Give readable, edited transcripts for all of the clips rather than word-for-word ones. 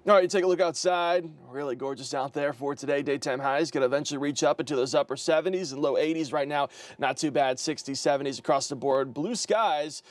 All right, take a look outside. Really gorgeous out there for today. Daytime highs going to eventually reach up into those upper 70s and low 80s right now. Not too bad, 60s, 70s across the board. Blue skies.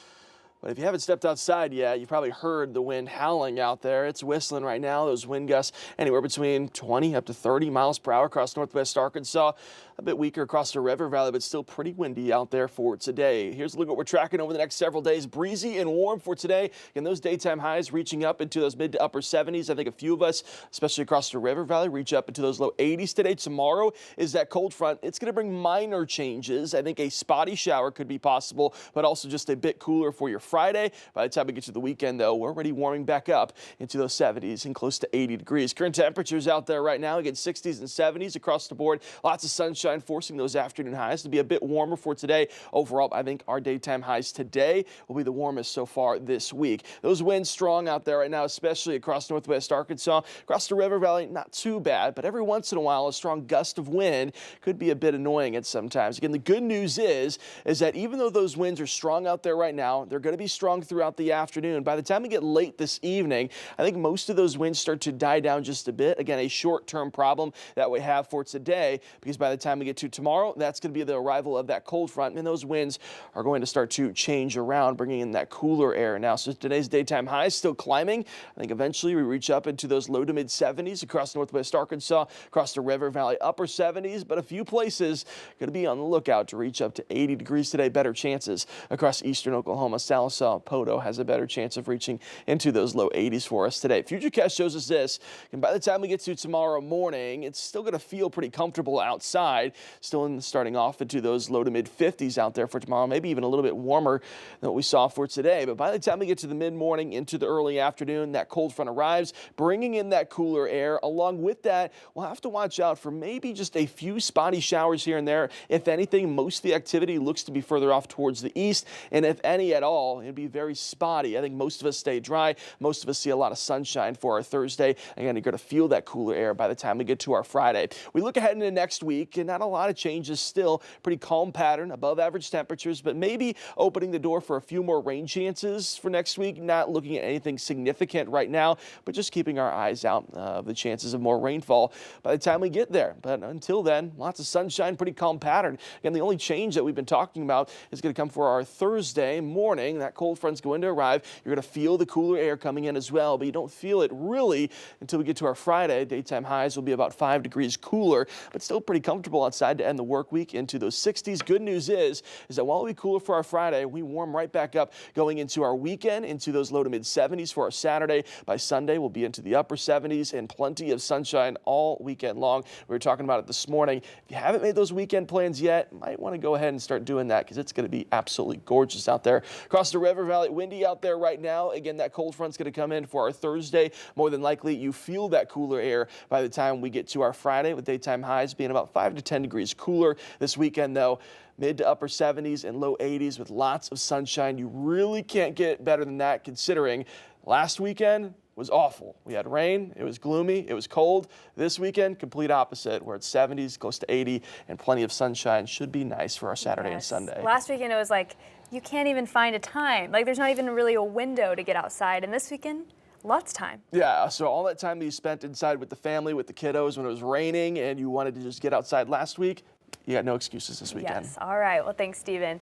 But if you haven't stepped outside yet, you probably heard the wind howling out there. It's whistling right now. Those wind gusts anywhere between 20 up to 30 miles per hour across northwest Arkansas. A bit weaker across the river valley, but still pretty windy out there for today. Here's a look at what we're tracking over the next several days. Breezy and warm for today. And those daytime highs reaching up into those mid to upper 70s. I think a few of us, especially across the river valley, reach up into those low 80s today. Tomorrow is that cold front. It's going to bring minor changes. I think a spotty shower could be possible, but also just a bit cooler for your Friday. By the time we get to the weekend, though, we're already warming back up into those 70s and close to 80 degrees. Current temperatures out there right now, again, 60s and 70s across the board. Lots of sunshine forcing those afternoon highs to be a bit warmer for today. Overall, I think our daytime highs today will be the warmest so far this week. Those winds strong out there right now, especially across northwest Arkansas. Across the river valley, not too bad, but every once in a while, a strong gust of wind could be a bit annoying at sometimes. Again, the good news is that even though those winds are strong out there right now, they're going to be strong throughout the afternoon. By the time we get late this evening, I think most of those winds start to die down just a bit. Again, a short-term problem that we have for today, because by the time we get to tomorrow, that's going to be the arrival of that cold front, and those winds are going to start to change around, bringing in that cooler air. Now, so today's daytime highs still climbing. I think eventually we reach up into those low to mid 70s across northwest Arkansas, across the river valley, upper 70s, but a few places going to be on the lookout to reach up to 80 degrees today. Better chances across eastern Oklahoma. Sallisaw, Poto has a better chance of reaching into those low 80s for us today. Futurecast shows us this, and by the time we get to tomorrow morning, it's still going to feel pretty comfortable outside. Still starting off into those low to mid 50s out there for tomorrow, maybe even a little bit warmer than what we saw for today. But by the time we get to the mid-morning into the early afternoon, that cold front arrives, bringing in that cooler air. Along with that, we'll have to watch out for maybe just a few spotty showers here and there. If anything, most of the activity looks to be further off towards the east, and if any at all, it'd be very spotty. I think most of us stay dry. Most of us see a lot of sunshine for our Thursday. Again, you're going to feel that cooler air by the time we get to our Friday. We look ahead into next week, and not a lot of changes still. Pretty calm pattern, above average temperatures, but maybe opening the door for a few more rain chances for next week. Not looking at anything significant right now, but just keeping our eyes out of the chances of more rainfall by the time we get there. But until then, lots of sunshine, pretty calm pattern. Again, the only change that we've been talking about is going to come for our Thursday morning. That cold front's going to arrive. You're going to feel the cooler air coming in as well, but you don't feel it really until we get to our Friday. Daytime highs will be about 5 degrees cooler, but still pretty comfortable outside to end the work week into those 60s. Good news is that while it'll be cooler for our Friday, we warm right back up going into our weekend, into those low to mid 70s for our Saturday. By Sunday, we'll be into the upper 70s and plenty of sunshine all weekend long. We were talking about it this morning. If you haven't made those weekend plans yet, might want to go ahead and start doing that, because it's going to be absolutely gorgeous out there. Across the river valley, windy out there right now. Again, that cold front's going to come in for our Thursday. More than likely, you feel that cooler air by the time we get to our Friday, with daytime highs being about 5 to 10 degrees cooler. This weekend, though, mid to upper 70s and low 80s with lots of sunshine. You really can't get better than that, considering last weekend was awful. We had rain, it was gloomy, it was cold. This weekend, complete opposite. We're at 70s, close to 80, and plenty of sunshine. Should be nice for our Saturday and Sunday. Last weekend it was like, you can't even find a time. Like, there's not even really a window to get outside. And this weekend, lots of time. Yeah, so all that time that you spent inside with the family, with the kiddos, when it was raining and you wanted to just get outside last week, you got no excuses this weekend. Yes, all right. Well, thanks, Stephen.